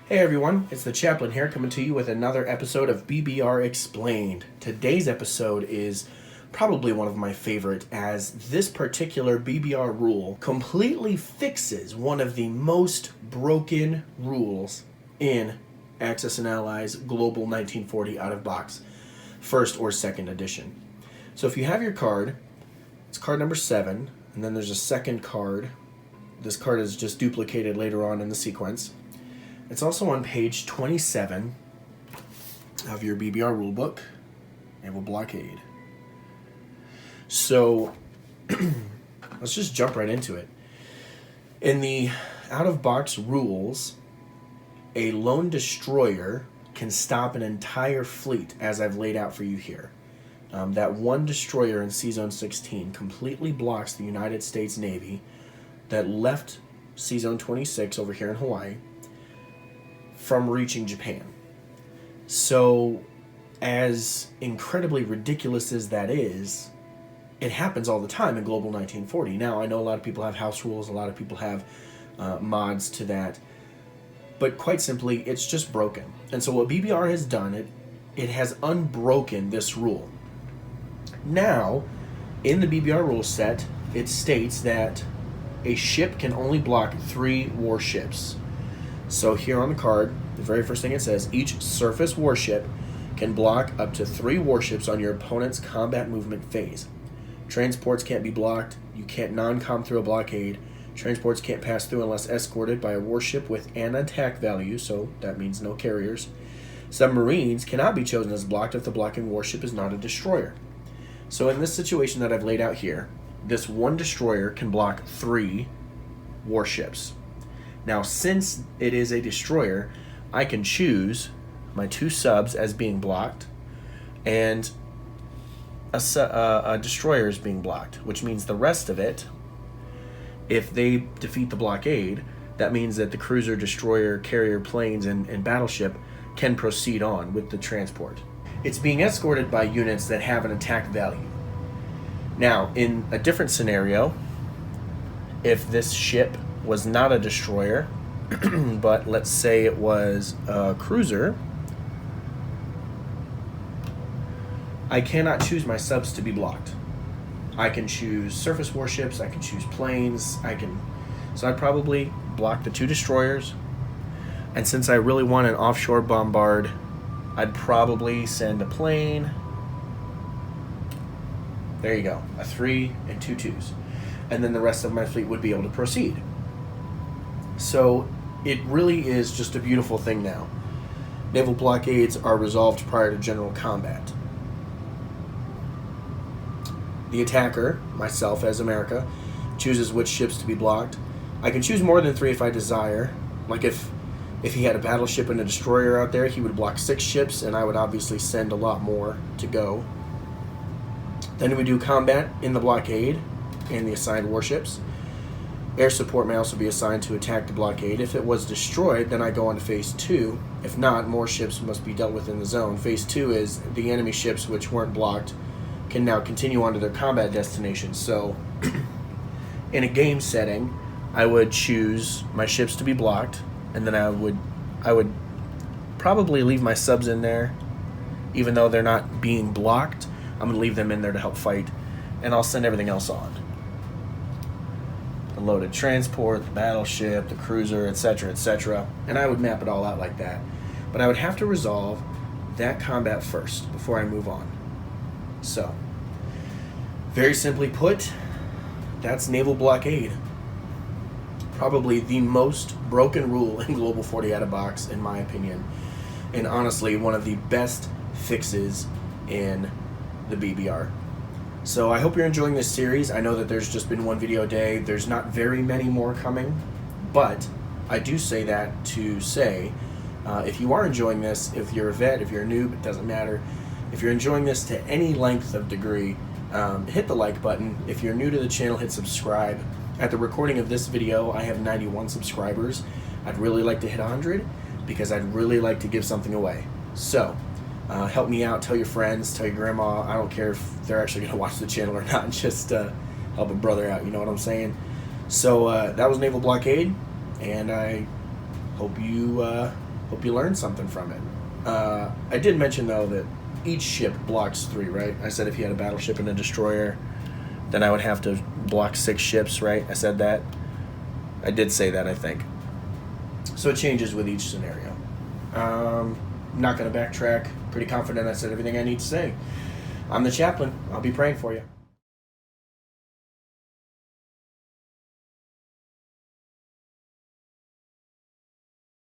Hey everyone, it's the Chaplain here coming to you with another episode of BBR Explained. Today's episode is probably one of my favorite, as this particular BBR rule completely fixes one of the most broken rules in Axis and Allies Global 1940 out of box, first or second edition. So if you have your card, it's card number 7, and then there's a second card. This card is just duplicated later on in the sequence. It's also on page 27 of your BBR rulebook, Naval Blockade. So let's just jump right into it. In the out-of-box rules, a lone destroyer can stop an entire fleet, as I've laid out for you here. That one destroyer in C-Zone 16 completely blocks the United States Navy that left C-Zone 26 over here in Hawaii from reaching Japan. So, as incredibly ridiculous as that is, it happens all the time in Global 1940. Now, I know a lot of people have house rules, a lot of people have mods to that, but quite simply, it's just broken. And so what BBR has done, it has unbroken this rule. Now, in the BBR rule set, it states that a ship can only block 3 warships. So here on the card, the very first thing it says, each surface warship can block up to 3 warships on your opponent's combat movement phase. Transports can't be blocked. You can't non-com through a blockade. Transports can't pass through unless escorted by a warship with an attack value, so that means no carriers. Submarines cannot be chosen as blocked if the blocking warship is not a destroyer. So in this situation that I've laid out here, this one destroyer can block 3 warships. Now, since it is a destroyer, I can choose my 2 subs as being blocked and a destroyer is being blocked, which means the rest of it, if they defeat the blockade, that means that the cruiser, destroyer, carrier, planes, and battleship can proceed on with the transport. It's being escorted by units that have an attack value. Now, in a different scenario, if this ship was not a destroyer, but let's say it was a cruiser, I cannot choose my subs to be blocked. I can choose surface warships, I can choose planes, so I'd probably block the 2 destroyers, and since I really want an offshore bombard, I'd probably send a plane. There you go, a 3 and 2 2s. And then the rest of my fleet would be able to proceed. So it really is just a beautiful thing now. Naval blockades are resolved prior to general combat. The attacker, myself as America, chooses which ships to be blocked. I can choose more than 3 if I desire. Like if he had a battleship and a destroyer out there, he would block 6 ships, and I would obviously send a lot more to go. Then we do combat in the blockade and the assigned warships. Air support may also be assigned to attack the blockade. If it was destroyed, then I go on to Phase 2. If not, more ships must be dealt with in the zone. Phase 2 is the enemy ships which weren't blocked can now continue on to their combat destination. So, in a game setting, I would choose my ships to be blocked, and then I would probably leave my subs in there, even though they're not being blocked. I'm going to leave them in there to help fight, and I'll send everything else on. The loaded transport, the battleship, the cruiser, etc., etc., and I would map it all out like that. But I would have to resolve that combat first before I move on. So, very simply put, that's Naval Blockade. Probably the most broken rule in Global 40 out of box, in my opinion, and honestly, one of the best fixes in the BBR. So I hope you're enjoying this series. I know that there's just been one video a day. There's not very many more coming, but I do say that to say, if you are enjoying this, if you're a vet, if you're a noob, it doesn't matter. If you're enjoying this to any length of degree, hit the like button. If you're new to the channel, hit subscribe. At the recording of this video, I have 91 subscribers. I'd really like to hit 100 because I'd really like to give something away. So, help me out, tell your friends, tell your grandma. I don't care if they're actually going to watch the channel or not. Just help a brother out, you know what I'm saying? So that was Naval Blockade, and I hope you Hope you learned something from it. I did mention, though, that each ship blocks 3, right? I said if you had a battleship and a destroyer, then I would have to block 6 ships, right? I said that. I did say that, I think. So it changes with each scenario. Not going to backtrack. Pretty confident I said everything I need to say. I'm the chaplain. I'll be praying for you.